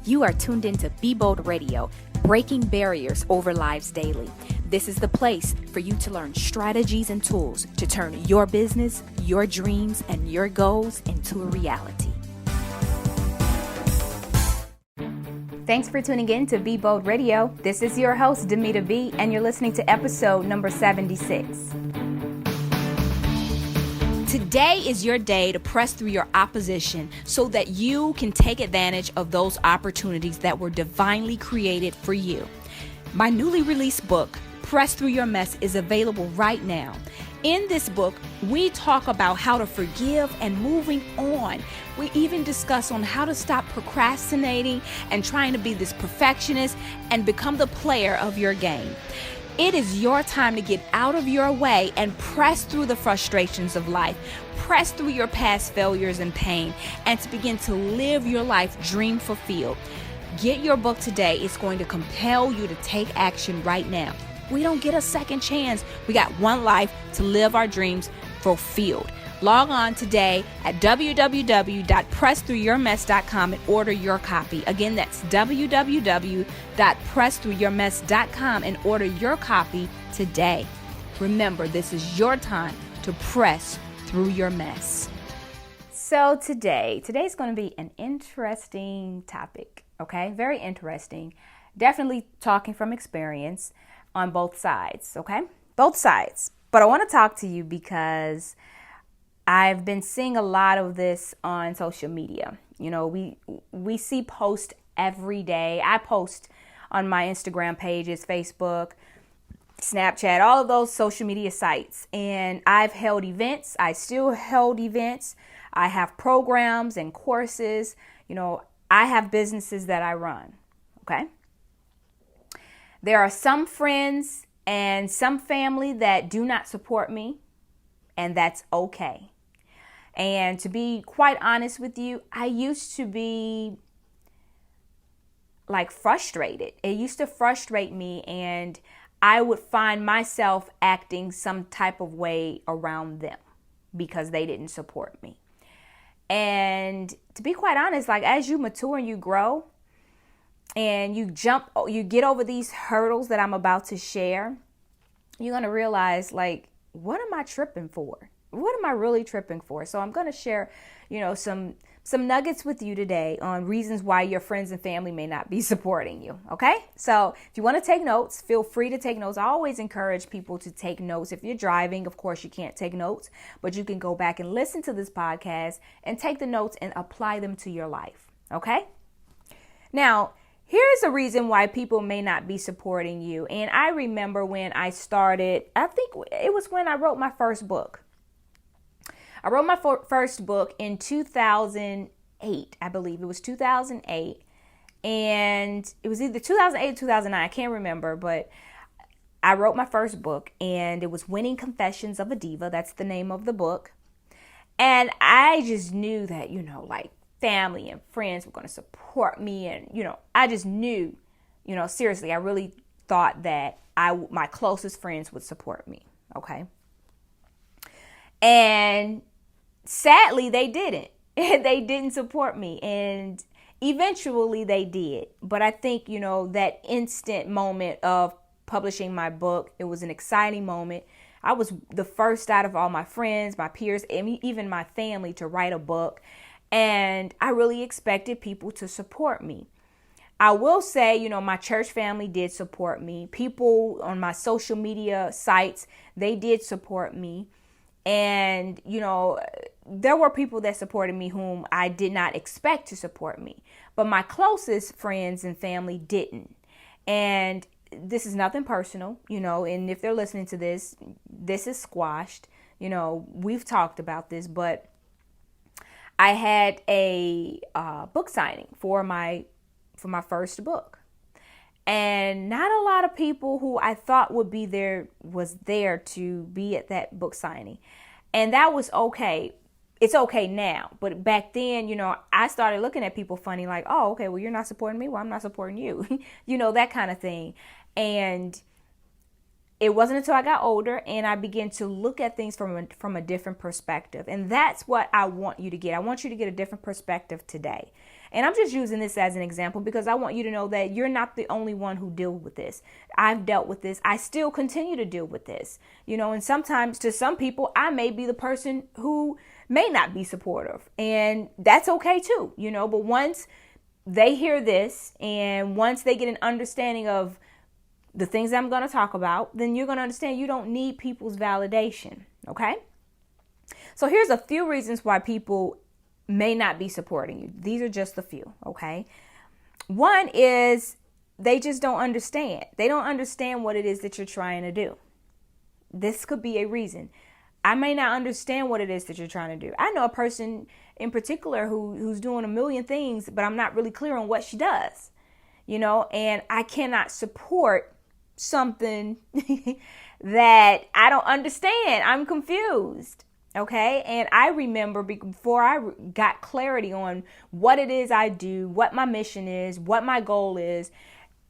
You are tuned into Be Bold Radio, breaking barriers over lives daily. This is the place for you to learn strategies and tools to turn your business, your dreams, and your goals into a reality. Thanks for tuning in to Be Bold Radio. This is your host, Dymeata B, and you're listening to episode number 76. Today is your day to press through your opposition so that you can take advantage of those opportunities that were divinely created for you. My newly released book, Press Through Your Mess, is available right now. In this book, we talk about how to forgive and moving on. We even discuss on how to stop procrastinating and trying to be this perfectionist and become the player of your game. It is your time to get out of your way and press through the frustrations of life, press through your past failures and pain, and to begin to live your life dream fulfilled. Get your book today. It's going to compel you to take action right now. We don't get a second chance. We got one life to live our dreams fulfilled. Log on today at www.pressthroughyourmess.com and order your copy. Again, that's www.pressthroughyourmess.com and order your copy today. Remember, this is your time to press through your mess. So today's going to be an interesting topic, okay? Very interesting. Definitely talking from experience on both sides, okay? Both sides. But I want to talk to you because I've been seeing a lot of this on social media. You know, we see posts every day. I post on my Instagram pages, Facebook, Snapchat, all of those social media sites. And I've held events. I still held events. I have programs and courses. You know, I have businesses that I run. Okay. There are some friends and some family that do not support me, and that's okay. And to be quite honest with you, I used to be like frustrated. It used to frustrate me, and I would find myself acting some type of way around them because they didn't support me. And to be quite honest, like as you mature and you grow and you get over these hurdles that I'm about to share, you're going to realize, like, what am I tripping for? What am I really tripping for? So I'm going to share, some nuggets with you today on reasons why your friends and family may not be supporting you. Okay. So if you want to take notes, feel free to take notes. I always encourage people to take notes. If you're driving, of course, you can't take notes, but you can go back and listen to this podcast and take the notes and apply them to your life. Okay. Now, here's a reason why people may not be supporting you. And I remember when I started, I think it was when I wrote my first book. I wrote my first book in 2008, I believe. It was 2008. And it was either 2008 or 2009. I can't remember. But I wrote my first book, and it was Winning Confessions of a Diva. That's the name of the book. And I just knew that, like family and friends were going to support me. And, I just knew, seriously, I really thought that my closest friends would support me. Okay. And sadly, they didn't. They didn't support me. And eventually they did. But I think, that instant moment of publishing my book, it was an exciting moment. I was the first out of all my friends, my peers, and even my family to write a book. And I really expected people to support me. I will say, my church family did support me. People on my social media sites, they did support me. And, there were people that supported me whom I did not expect to support me. But my closest friends and family didn't. And this is nothing personal, and if they're listening to this, this is squashed. We've talked about this, but I had a book signing for my first book. And not a lot of people who I thought would be there was there to be at that book signing. And that was okay. It's okay now. But back then, I started looking at people funny, like, oh, okay, well, you're not supporting me. Well, I'm not supporting you. That kind of thing. And it wasn't until I got older and I began to look at things from a different perspective. And that's what I want you to get. I want you to get a different perspective today. And I'm just using this as an example because I want you to know that you're not the only one who deals with this. I've dealt with this. I still continue to deal with this, and sometimes to some people, I may be the person who may not be supportive, and that's okay too, but once they hear this and once they get an understanding of the things I'm going to talk about, then you're going to understand you don't need people's validation. Okay. So here's a few reasons why people may not be supporting you. These are just a few. Okay. One is they just don't understand. They don't understand what it is that you're trying to do. This could be a reason. I may not understand what it is that you're trying to do. I know a person in particular who's doing a million things, but I'm not really clear on what she does, and I cannot support something that I don't understand. I'm confused. Okay. And I remember before I got clarity on what it is I do, what my mission is, what my goal is,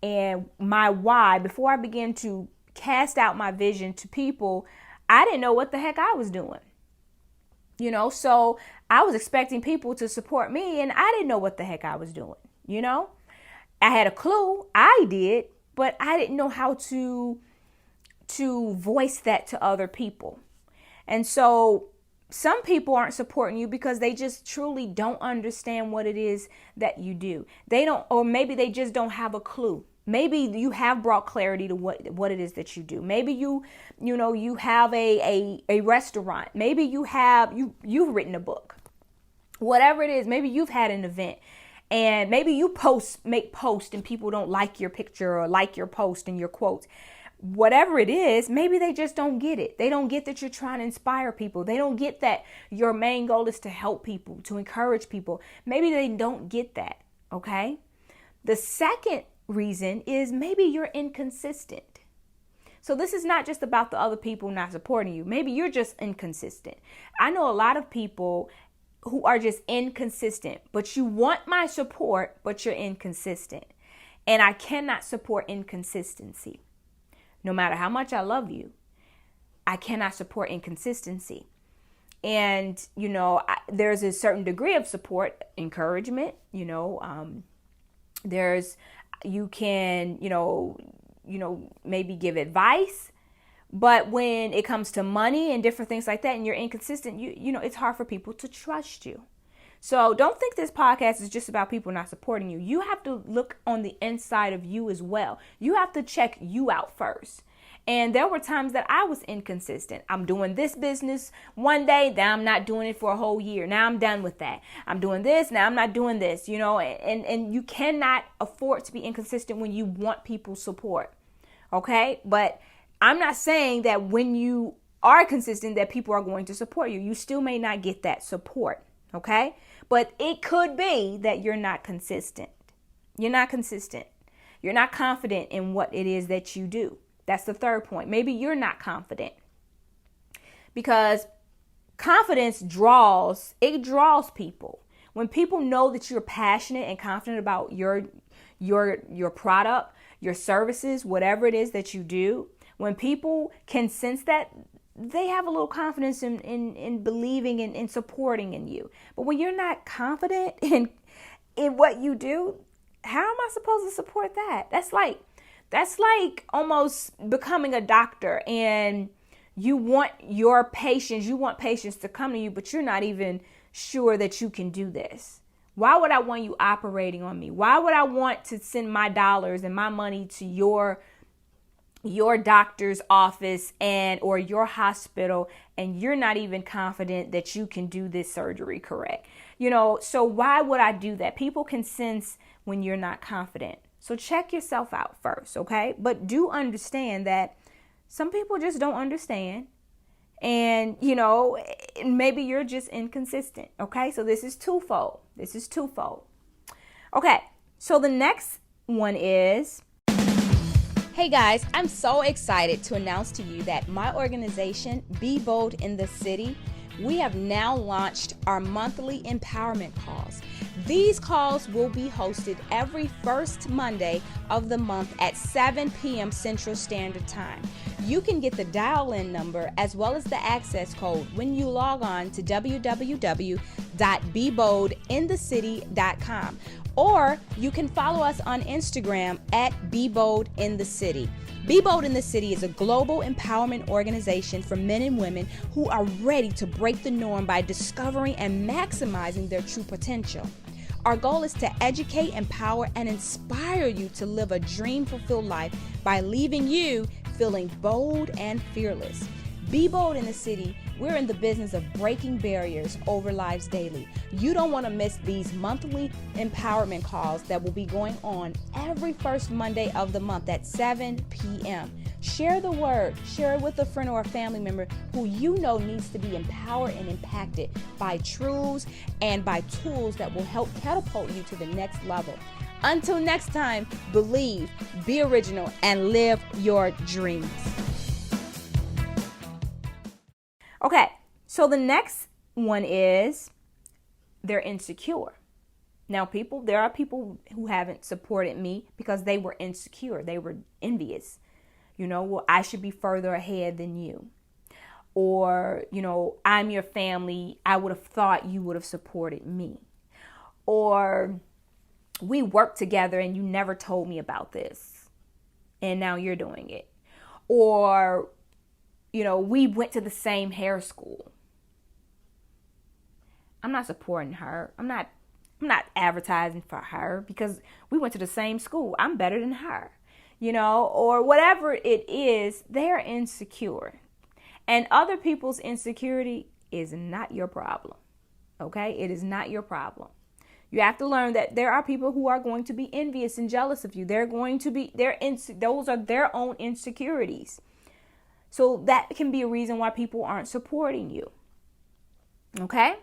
and my why, before I began to cast out my vision to people, I didn't know what the heck I was doing. So I was expecting people to support me and I didn't know what the heck I was doing. I had a clue, I did, but I didn't know how to voice that to other people. And so some people aren't supporting you because they just truly don't understand what it is that you do. They don't, or maybe they just don't have a clue. Maybe you have brought clarity to what it is that you do. Maybe you have a restaurant. Maybe you've written a book. Whatever it is, maybe you've had an event. And maybe you make posts and people don't like your picture or like your post and your quotes. Whatever it is, maybe they just don't get it. They don't get that you're trying to inspire people. They don't get that your main goal is to help people, to encourage people. Maybe they don't get that, okay? The second reason is maybe you're inconsistent. So this is not just about the other people not supporting you. Maybe you're just inconsistent. I know a lot of people who are just inconsistent, but you want my support, but you're inconsistent. And I cannot support inconsistency. No matter how much I love you, I cannot support inconsistency. And, there's a certain degree of support, encouragement, you can, maybe give advice. But when it comes to money and different things like that, and you're inconsistent, it's hard for people to trust you. So don't think this podcast is just about people not supporting you. You have to look on the inside of you as well. You have to check you out first. And there were times that I was inconsistent. I'm doing this business one day, then I'm not doing it for a whole year. Now I'm done with that. I'm doing this, now I'm not doing this, and you cannot afford to be inconsistent when you want people's support. Okay? But I'm not saying that when you are consistent that people are going to support you. You still may not get that support. Okay? But it could be that you're not consistent. You're not consistent. You're not confident in what it is that you do. That's the third point. Maybe you're not confident, because confidence draws people. When people know that you're passionate and confident about your product, your services, whatever it is that you do, when people can sense that, they have a little confidence in believing and in supporting in you. But when you're not confident in what you do, how am I supposed to support that? That's like almost becoming a doctor, and you want patients to come to you, but you're not even sure that you can do this. Why would I want you operating on me? Why would I want to send my dollars and my money to your doctor's office or your hospital, and you're not even confident that you can do this surgery correct? So why would I do that? People can sense when you're not confident. So check yourself out first, okay? But do understand that some people just don't understand. And, maybe you're just inconsistent, okay? So this is twofold. Okay, so the next one is, hey guys, I'm so excited to announce to you that my organization, Be Bold in the City, we have now launched our monthly empowerment calls. These calls will be hosted every first Monday of the month at 7 p.m. Central Standard Time. You can get the dial-in number as well as the access code when you log on to www.beboldinthecity.com, or you can follow us on Instagram at beboldinthecity. Be Bold in the City is a global empowerment organization for men and women who are ready to break the norm by discovering and maximizing their true potential. Our goal is to educate, empower, and inspire you to live a dream-fulfilled life by leaving you feeling bold and fearless. Be Bold in the City. We're in the business of breaking barriers over lives daily. You don't want to miss these monthly empowerment calls that will be going on every first Monday of the month at 7 p.m. Share the word. Share it with a friend or a family member who you know needs to be empowered and impacted by truths and by tools that will help catapult you to the next level. Until next time, believe, be original, and live your dreams. Okay, so the next one is they're insecure. Now, there are people who haven't supported me because they were insecure. They were envious. Well, I should be further ahead than you. Or, I'm your family. I would have thought you would have supported me. Or, we worked together and you never told me about this. And now you're doing it. Or, we went to the same hair school. I'm not supporting her. I'm not advertising for her because we went to the same school. I'm better than her, or whatever it is, they're insecure. And other people's insecurity is not your problem. Okay? It is not your problem. You have to learn that there are people who are going to be envious and jealous of you. Those are their own insecurities. So that can be a reason why people aren't supporting you. Okay?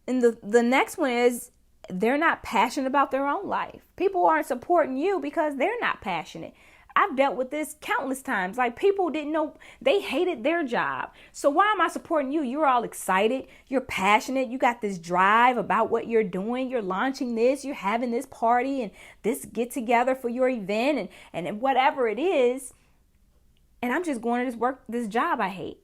And the next one is they're not passionate about their own life. People aren't supporting you because they're not passionate. I've dealt with this countless times. Like, people didn't know, they hated their job. So why am I supporting you? You're all excited. You're passionate. You got this drive about what you're doing. You're launching this. You're having this party and this get together for your event and whatever it is. And I'm just going to this job I hate.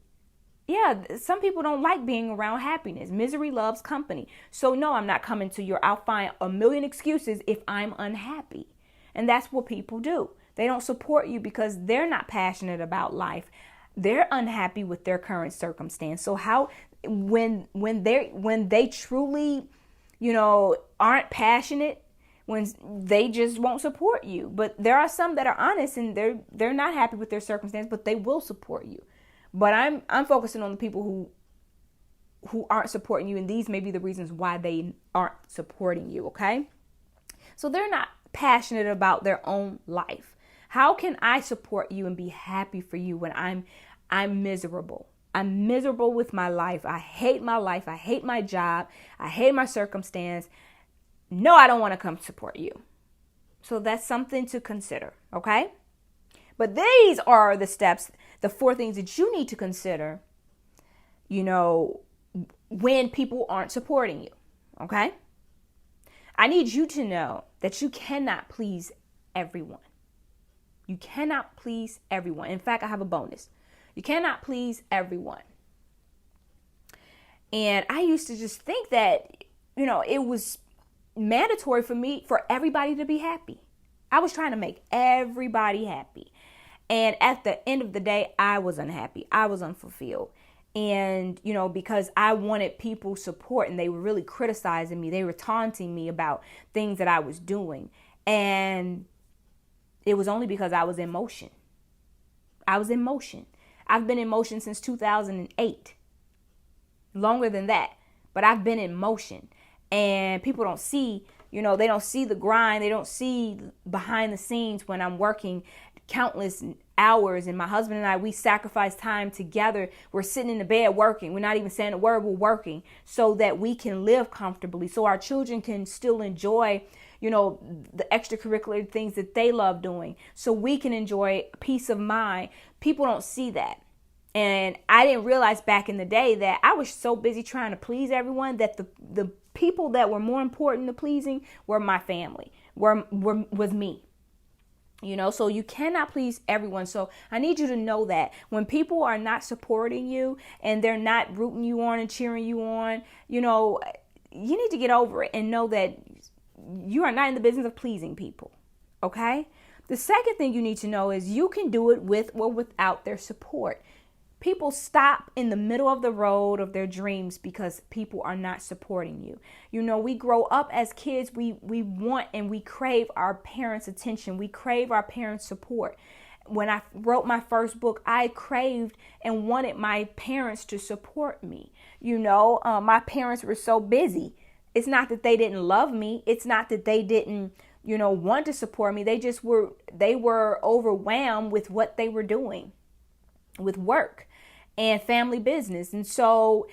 Yeah, some people don't like being around happiness. Misery loves company. So no, I'm not coming to I'll find a million excuses if I'm unhappy. And that's what people do. They don't support you because they're not passionate about life. They're unhappy with their current circumstance. So how, when they truly, aren't passionate, when they just won't support you. But there are some that are honest and they're not happy with their circumstance, but they will support you. But I'm focusing on the people who aren't supporting you, and these may be the reasons why they aren't supporting you, okay? So they're not passionate about their own life. How can I support you and be happy for you when I'm miserable? I'm miserable with my life. I hate my life. I hate my job. I hate my circumstance. No, I don't want to come support you. So that's something to consider, okay? But these are the steps, the 4 things that you need to consider, when people aren't supporting you, okay? I need you to know that you cannot please everyone. You cannot please everyone. In fact, I have a bonus. You cannot please everyone. And I used to just think that, it was mandatory for everybody to be happy. I was trying to make everybody happy. And at the end of the day, I was unhappy. I was unfulfilled. And, because I wanted people's support and they were really criticizing me. They were taunting me about things that I was doing. And it was only because I was in motion. I was in motion. I've been in motion since 2008. Longer than that. But I've been in motion. And people don't see, they don't see the grind. They don't see behind the scenes when I'm working countless hours. And my husband and I, we sacrifice time together. We're sitting in the bed working. We're not even saying a word. We're working so that we can live comfortably. So our children can still enjoy, the extracurricular things that they love doing. So we can enjoy peace of mind. People don't see that. And I didn't realize back in the day that I was so busy trying to please everyone that the people that were more important to pleasing were my family, was me. So you cannot please everyone. So I need you to know that when people are not supporting you and they're not rooting you on and cheering you on, you need to get over it and know that you are not in the business of pleasing people. Okay? The second thing you need to know is you can do it with or without their support. People stop in the middle of the road of their dreams because people are not supporting you. We grow up as kids. We want and we crave our parents' attention. We crave our parents' support. When I wrote my first book, I craved and wanted my parents to support me. My parents were so busy. It's not that they didn't love me. It's not that they didn't, want to support me. They were overwhelmed with what they were doing with work and family business. And so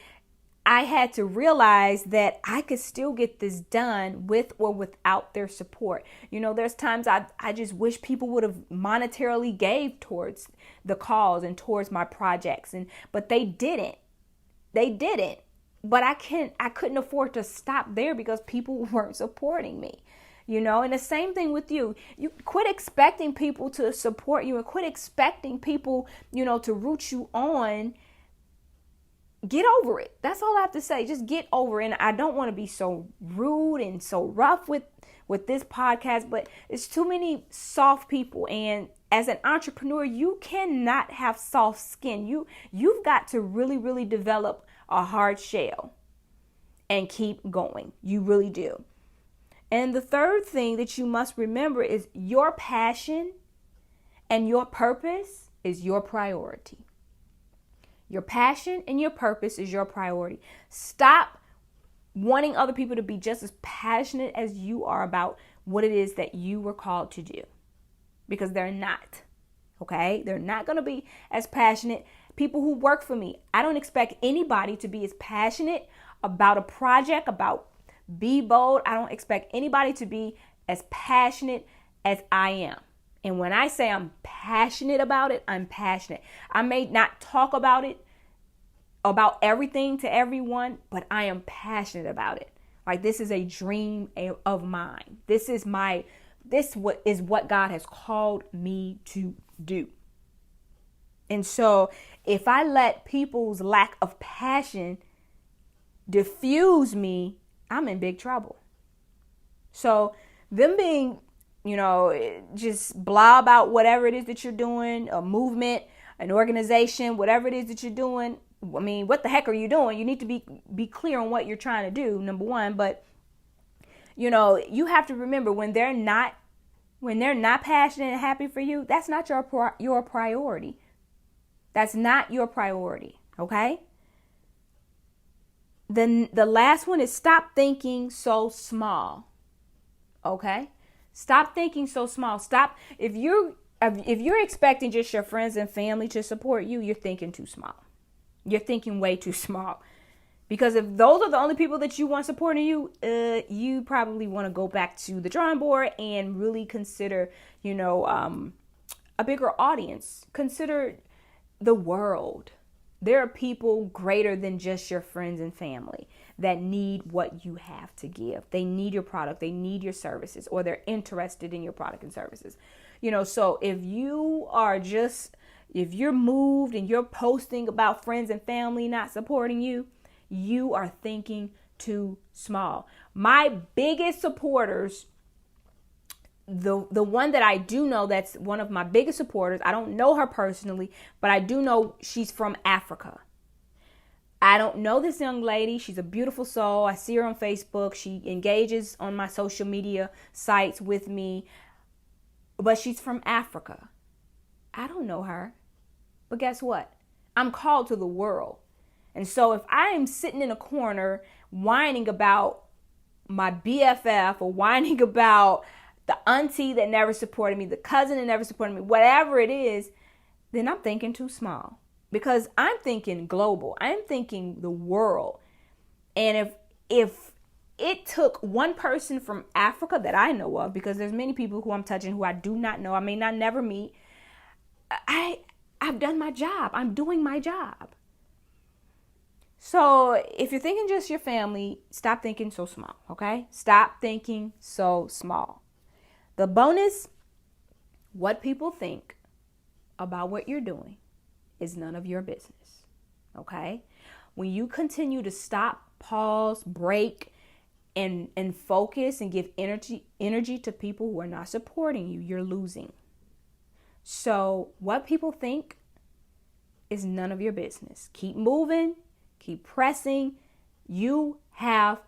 I had to realize that I could still get this done with or without their support. There's times I just wish people would have monetarily gave towards the cause and towards my projects. But they didn't. But I couldn't afford to stop there because people weren't supporting me. And the same thing with you. You quit expecting people to support you and quit expecting people, to root you on. Get over it. That's all I have to say. Just get over it. And I don't want to be so rude and so rough with this podcast, but it's too many soft people. And as an entrepreneur, you cannot have soft skin. You've got to really, really develop a hard shell and keep going. You really do. And the third thing that you must remember is your passion and your purpose is your priority. Your passion and your purpose is your priority. Stop wanting other people to be just as passionate as you are about what it is that you were called to do, because they're not. Okay? They're not going to be as passionate. People who work for me, I don't expect anybody to be as passionate about a project, about Be Bold. I don't expect anybody to be as passionate as I am. And when I say I'm passionate about it, I'm passionate. I may not talk about it, about everything to everyone, but I am passionate about it. Like, this is a dream of mine. This is what God has called me to do. And so if I let people's lack of passion diffuse me, I'm in big trouble. So them being, just blah about whatever it is that you're doing, a movement, an organization, whatever it is that you're doing. I mean, what the heck are you doing? You need to be clear on what you're trying to do, number one. But, you have to remember when they're not passionate and happy for you, that's not your priority. That's not your priority. Okay. Then the last one is stop thinking so small. Okay. Stop thinking so small. Stop. If you're expecting just your friends and family to support you, you're thinking too small. You're thinking way too small. Because if those are the only people that you want supporting you, you probably want to go back to the drawing board and really consider, a bigger audience. Consider the world. There are people greater than just your friends and family that need what you have to give. They need your product. They need your services, or they're interested in your product and services. So if you're moved and you're posting about friends and family not supporting you, you are thinking too small. My biggest supporters, the one that I do know that's one of my biggest supporters, I don't know her personally, but I do know she's from Africa. I don't know this young lady. She's a beautiful soul. I see her on Facebook. She engages on my social media sites with me, but she's from Africa. I don't know her, but guess what? I'm called to the world. And so if I am sitting in a corner whining about my BFF or whining about the auntie that never supported me, the cousin that never supported me, whatever it is, then I'm thinking too small, because I'm thinking global. I'm thinking the world. And if it took one person from Africa that I know of, because there's many people who I'm touching who I do not know, I may not never meet, I've done my job. I'm doing my job. So if you're thinking just your family, stop thinking so small, okay? Stop thinking so small. The bonus, what people think about what you're doing is none of your business, okay? When you continue to stop, pause, break, and focus and give energy to people who are not supporting you, you're losing. So what people think is none of your business. Keep moving, keep pressing. You have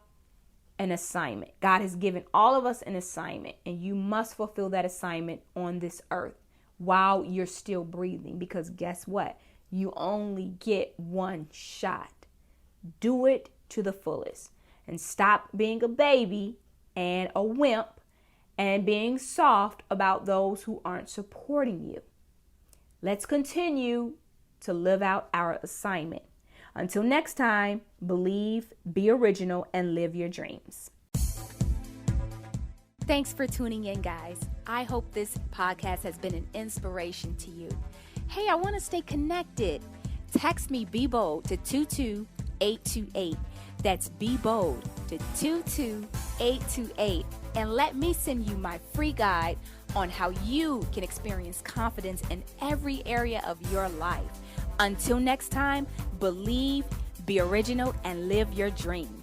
an assignment. God has given all of us an assignment, and you must fulfill that assignment on this earth while you're still breathing, because guess what? You only get one shot. Do it to the fullest and stop being a baby and a wimp and being soft about those who aren't supporting you. Let's continue to live out our assignment. Until next time, believe, be original, and live your dreams. Thanks for tuning in, guys. I hope this podcast has been an inspiration to you. Hey, I want to stay connected. Text me Be Bold to 22828. That's Be Bold to 22828. And let me send you my free guide on how you can experience confidence in every area of your life. Until next time, believe, be original, and live your dreams.